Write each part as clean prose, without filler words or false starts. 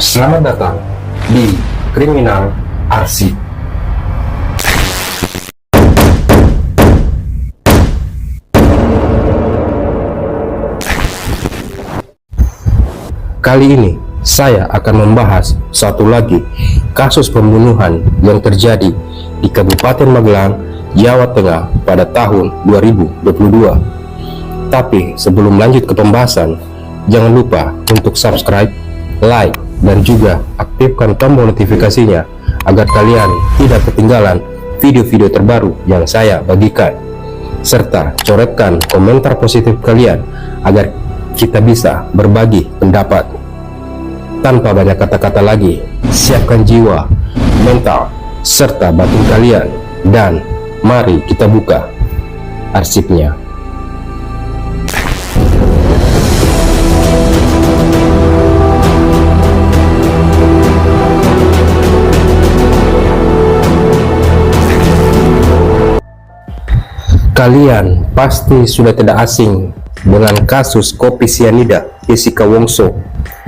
Selamat datang di Kriminal Arsip. Kali ini saya akan membahas satu lagi kasus pembunuhan yang terjadi di Kabupaten Magelang, Jawa Tengah pada tahun 2022. Tapi sebelum lanjut ke pembahasan, jangan lupa untuk subscribe, like, dan juga aktifkan tombol notifikasinya agar kalian tidak ketinggalan video-video terbaru yang saya bagikan, serta coretkan komentar positif kalian agar kita bisa berbagi pendapat. Tanpa banyak kata-kata lagi, siapkan jiwa, mental, serta batin kalian, dan mari kita buka arsipnya. Kalian pasti sudah tidak asing dengan kasus kopi sianida Jessica Wongso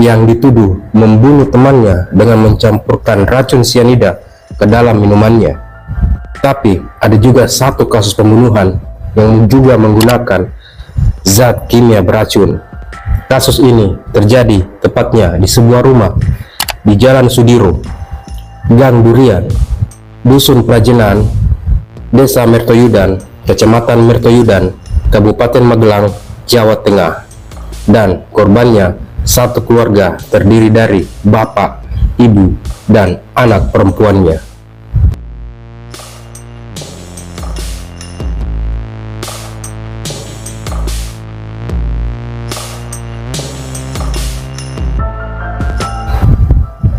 yang dituduh membunuh temannya dengan mencampurkan racun sianida ke dalam minumannya. Tapi ada juga satu kasus pembunuhan yang juga menggunakan zat kimia beracun. Kasus ini terjadi tepatnya di sebuah rumah di Jalan Sudiro, Gang Durian, Dusun Prajenan, Desa Mertoyudan, Kecamatan Mertoyudan, Kabupaten Magelang, Jawa Tengah. Dan korbannya satu keluarga terdiri dari bapak, ibu, dan anak perempuannya.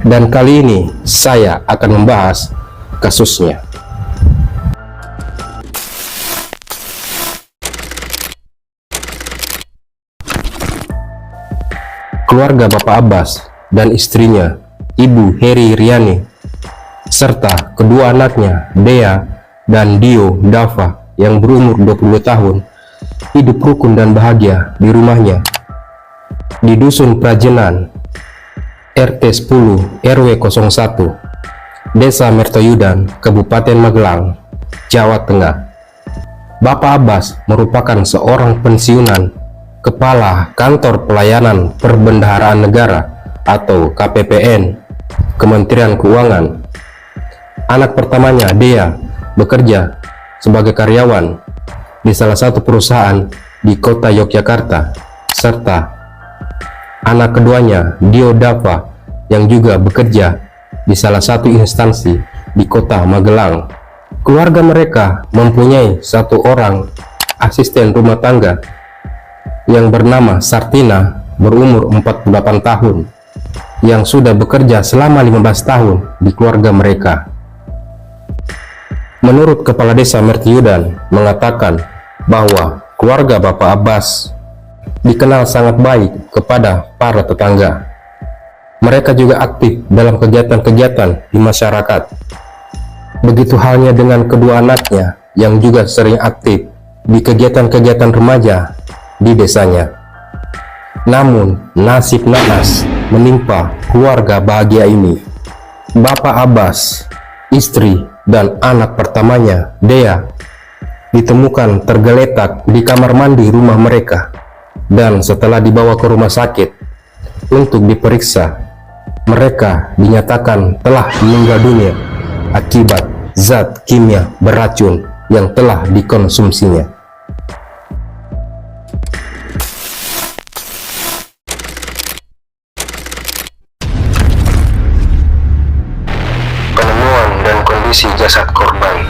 Dan kali ini saya akan membahas kasusnya. Keluarga Bapak Abbas dan istrinya, Ibu Heri Riani, serta kedua anaknya, Dea dan Dio Dava yang berumur 20 tahun, hidup rukun dan bahagia di rumahnya di Dusun Prajenan, RT 10 RW 01, Desa Mertoyudan, Kabupaten Magelang, Jawa Tengah. Bapak Abbas merupakan seorang pensiunan Kepala Kantor Pelayanan Perbendaharaan Negara atau KPPN, Kementerian Keuangan. Anak pertamanya, Dea, bekerja sebagai karyawan di salah satu perusahaan di kota Yogyakarta, serta anak keduanya, Dio Dava, yang juga bekerja di salah satu instansi di kota Magelang. Keluarga mereka mempunyai satu orang asisten rumah tangga yang bernama Sartina, berumur 48 tahun, yang sudah bekerja selama 15 tahun di keluarga mereka. Menurut Kepala Desa Mertoyudan mengatakan bahwa keluarga Bapak Abbas dikenal sangat baik kepada para tetangga. Mereka juga aktif dalam kegiatan-kegiatan di masyarakat. Begitu halnya dengan kedua anaknya yang juga sering aktif di kegiatan-kegiatan remaja di desanya. Namun nasib naas menimpa keluarga bahagia ini. Bapak Abbas, istri, dan anak pertamanya, Dea, ditemukan tergeletak di kamar mandi rumah mereka, dan setelah dibawa ke rumah sakit untuk diperiksa, mereka dinyatakan telah meninggal dunia akibat zat kimia beracun yang telah dikonsumsinya. Kondisi jasad korban.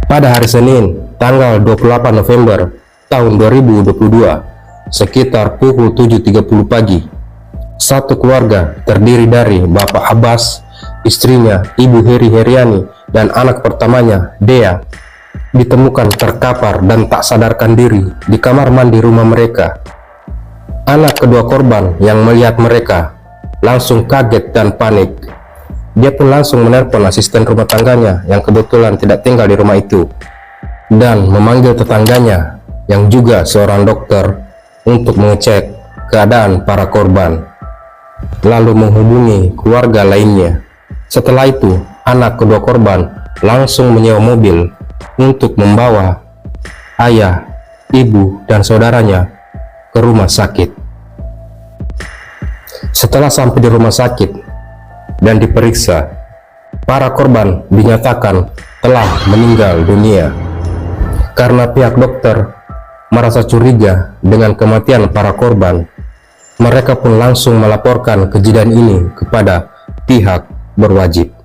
Pada hari Senin, tanggal 28 November tahun 2022, sekitar pukul 7.30 pagi, satu keluarga terdiri dari Bapak Abbas, istrinya Ibu Heri Heriani, dan anak pertamanya, Dea, ditemukan terkapar dan tak sadarkan diri di kamar mandi rumah mereka. Anak kedua korban yang melihat mereka langsung kaget dan panik. Dia pun langsung menelpon asisten rumah tangganya yang kebetulan tidak tinggal di rumah itu, dan memanggil tetangganya yang juga seorang dokter untuk mengecek keadaan para korban, lalu menghubungi keluarga lainnya. Setelah itu, anak kedua korban langsung menyewa mobil untuk membawa ayah, ibu, dan saudaranya ke rumah sakit. Setelah sampai di rumah sakit dan diperiksa, para korban dinyatakan telah meninggal dunia. Karena pihak dokter merasa curiga dengan kematian para korban, mereka pun langsung melaporkan kejadian ini kepada pihak berwajib.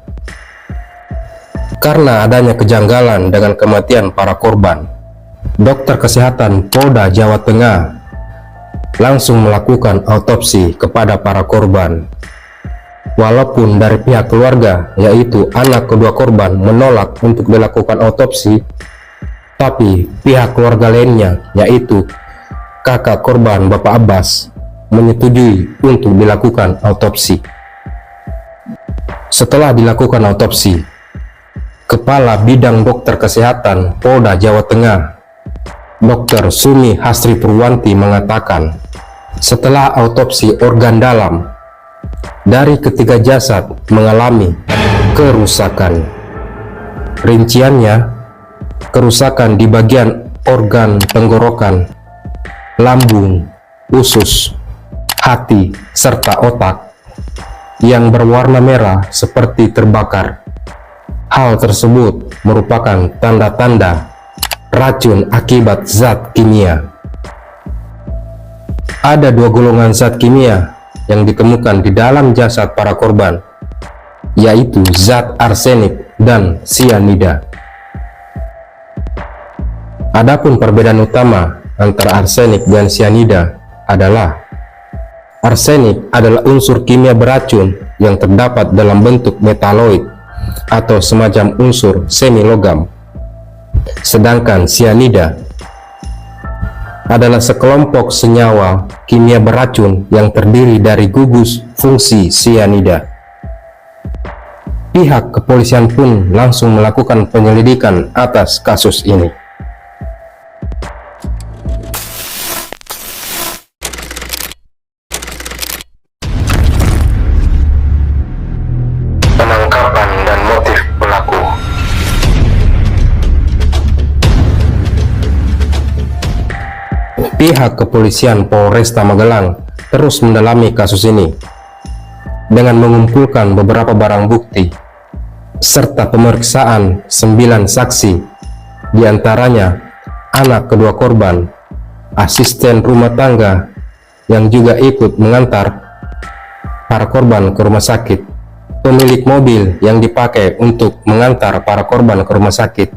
Karena adanya kejanggalan dengan kematian para korban, dokter kesehatan Polda Jawa Tengah langsung melakukan autopsi kepada para korban. Walaupun dari pihak keluarga, yaitu anak kedua korban, menolak untuk dilakukan autopsi, tapi pihak keluarga lainnya, yaitu kakak korban Bapak Abbas, menyetujui untuk dilakukan autopsi. Setelah dilakukan autopsi, Kepala Bidang Dokter Kesehatan Polda Jawa Tengah, Dr. Sumi Hasri Purwanti, mengatakan setelah autopsi organ dalam dari ketiga jasad mengalami kerusakan. Rinciannya, kerusakan di bagian organ tenggorokan, lambung, usus, hati, serta otak yang berwarna merah seperti terbakar. Hal tersebut merupakan tanda-tanda racun akibat zat kimia. Ada dua golongan zat kimia yang ditemukan di dalam jasad para korban, yaitu zat arsenik dan sianida. Adapun perbedaan utama antara arsenik dan sianida adalah arsenik adalah unsur kimia beracun yang terdapat dalam bentuk metaloid atau semacam unsur semi logam, sedangkan sianida adalah sekelompok senyawa kimia beracun yang terdiri dari gugus fungsi sianida. Pihak kepolisian pun langsung melakukan penyelidikan atas kasus ini. Penangkapan dan motif pelaku. Pihak kepolisian Polresta Magelang terus mendalami kasus ini dengan mengumpulkan beberapa barang bukti serta pemeriksaan 9 saksi, diantaranya anak kedua korban, asisten rumah tangga yang juga ikut mengantar para korban ke rumah sakit, pemilik mobil yang dipakai untuk mengantar para korban ke rumah sakit,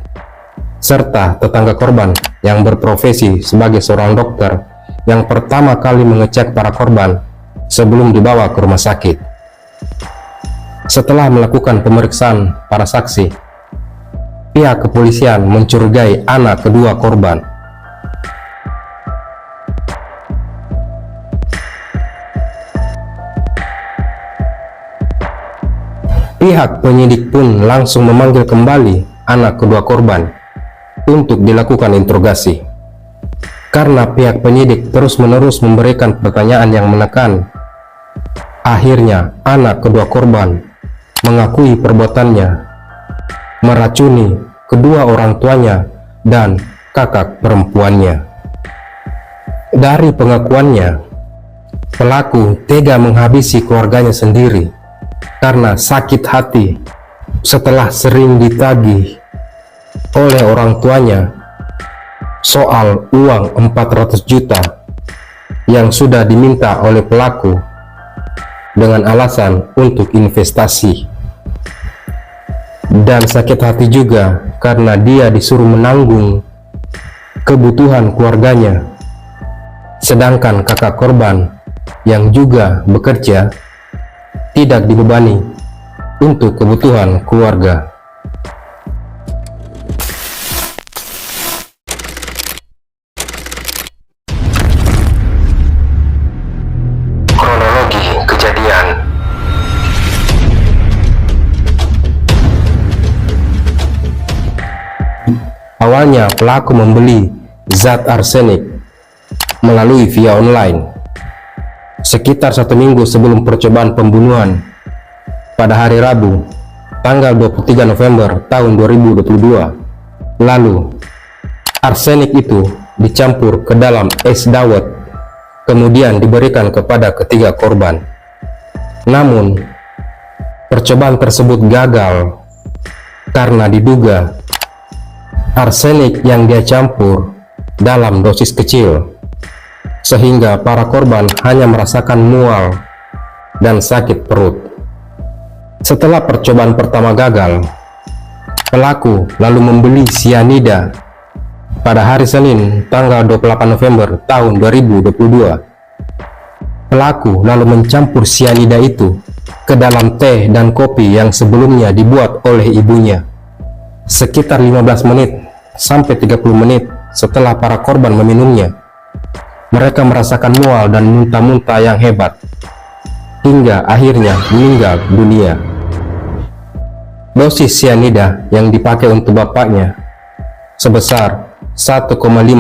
serta tetangga korban yang berprofesi sebagai seorang dokter yang pertama kali mengecek para korban sebelum dibawa ke rumah sakit. Setelah melakukan pemeriksaan para saksi, pihak kepolisian mencurigai anak kedua korban. Pihak penyidik pun langsung memanggil kembali anak kedua korban untuk dilakukan interogasi. Karena pihak penyidik terus-menerus memberikan pertanyaan yang menekan, akhirnya anak kedua korban mengakui perbuatannya meracuni kedua orang tuanya dan kakak perempuannya. Dari pengakuannya, pelaku tega menghabisi keluarganya sendiri karena sakit hati setelah sering ditagih oleh orang tuanya soal uang 400 juta yang sudah diminta oleh pelaku dengan alasan untuk investasi, dan sakit hati juga karena dia disuruh menanggung kebutuhan keluarganya, sedangkan kakak korban yang juga bekerja tidak dibebani untuk kebutuhan keluarga. Kronologi kejadian. Awalnya pelaku membeli zat arsenik melalui via online. Sekitar 1 minggu sebelum percobaan pembunuhan pada hari Rabu, tanggal 23 November tahun 2022 lalu, arsenik itu dicampur ke dalam es dawet, kemudian diberikan kepada ketiga korban. Namun, percobaan tersebut gagal karena diduga arsenik yang dia campur dalam dosis kecil, sehingga para korban hanya merasakan mual dan sakit perut. Setelah percobaan pertama gagal, pelaku lalu membeli sianida pada hari Senin tanggal 28 November tahun 2022. Pelaku lalu mencampur sianida itu ke dalam teh dan kopi yang sebelumnya dibuat oleh ibunya. Sekitar 15 menit sampai 30 menit setelah para korban meminumnya, mereka merasakan mual dan muntah-muntah yang hebat, hingga akhirnya meninggal dunia. Dosis sianida yang dipakai untuk bapaknya sebesar 1,5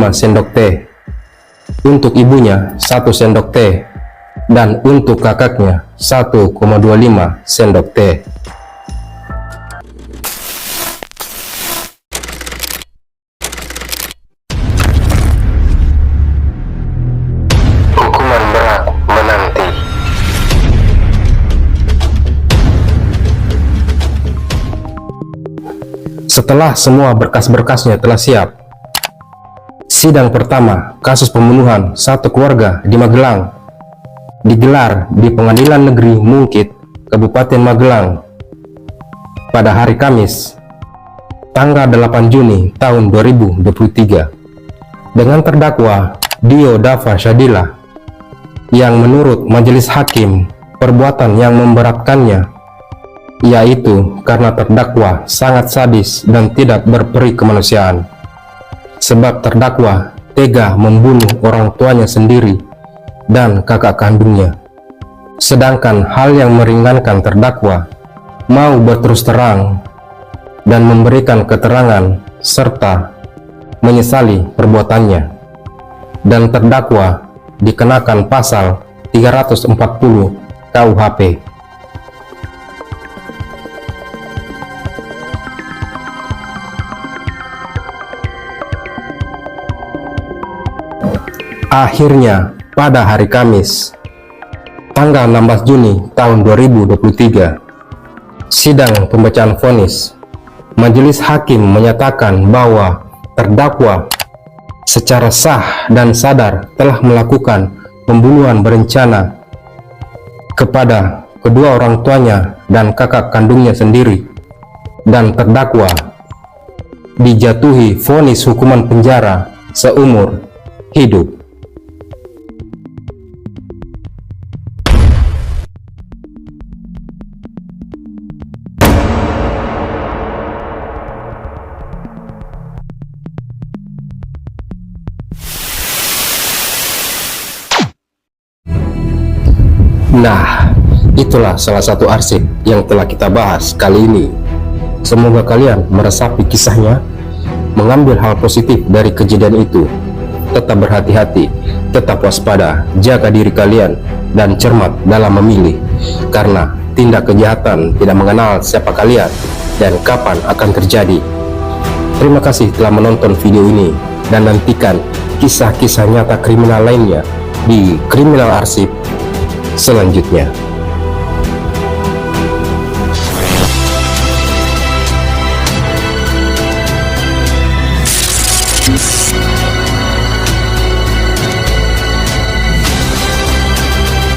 sendok teh, untuk ibunya 1 sendok teh, dan untuk kakaknya 1,25 sendok teh. Hukuman berat menanti. Setelah semua berkas-berkasnya telah siap, sidang pertama kasus pembunuhan satu keluarga di Magelang digelar di Pengadilan Negeri Mungkit, Kabupaten Magelang pada hari Kamis, tanggal 8 Juni tahun 2023 dengan terdakwa Dio Dava Syadila, yang menurut majelis hakim perbuatan yang memberatkannya yaitu karena terdakwa sangat sadis dan tidak berperi kemanusiaan, sebab terdakwa tega membunuh orang tuanya sendiri dan kakak kandungnya. Sedangkan hal yang meringankan terdakwa mau berterus terang dan memberikan keterangan serta menyesali perbuatannya, dan terdakwa dikenakan pasal 340 KUHP. Akhirnya pada hari Kamis, tanggal 16 Juni tahun 2023, sidang pembacaan vonis, majelis hakim menyatakan bahwa terdakwa secara sah dan sadar telah melakukan pembunuhan berencana kepada kedua orang tuanya dan kakak kandungnya sendiri, dan terdakwa dijatuhi vonis hukuman penjara seumur hidup. Nah, itulah salah satu arsip yang telah kita bahas kali ini. Semoga kalian meresapi kisahnya, mengambil hal positif dari kejadian itu. Tetap berhati-hati, tetap waspada, jaga diri kalian, dan cermat dalam memilih, karena tindak kejahatan tidak mengenal siapa kalian dan kapan akan terjadi. Terima kasih telah menonton video ini, dan nantikan kisah-kisah nyata kriminal lainnya di Kriminal Arsip selanjutnya.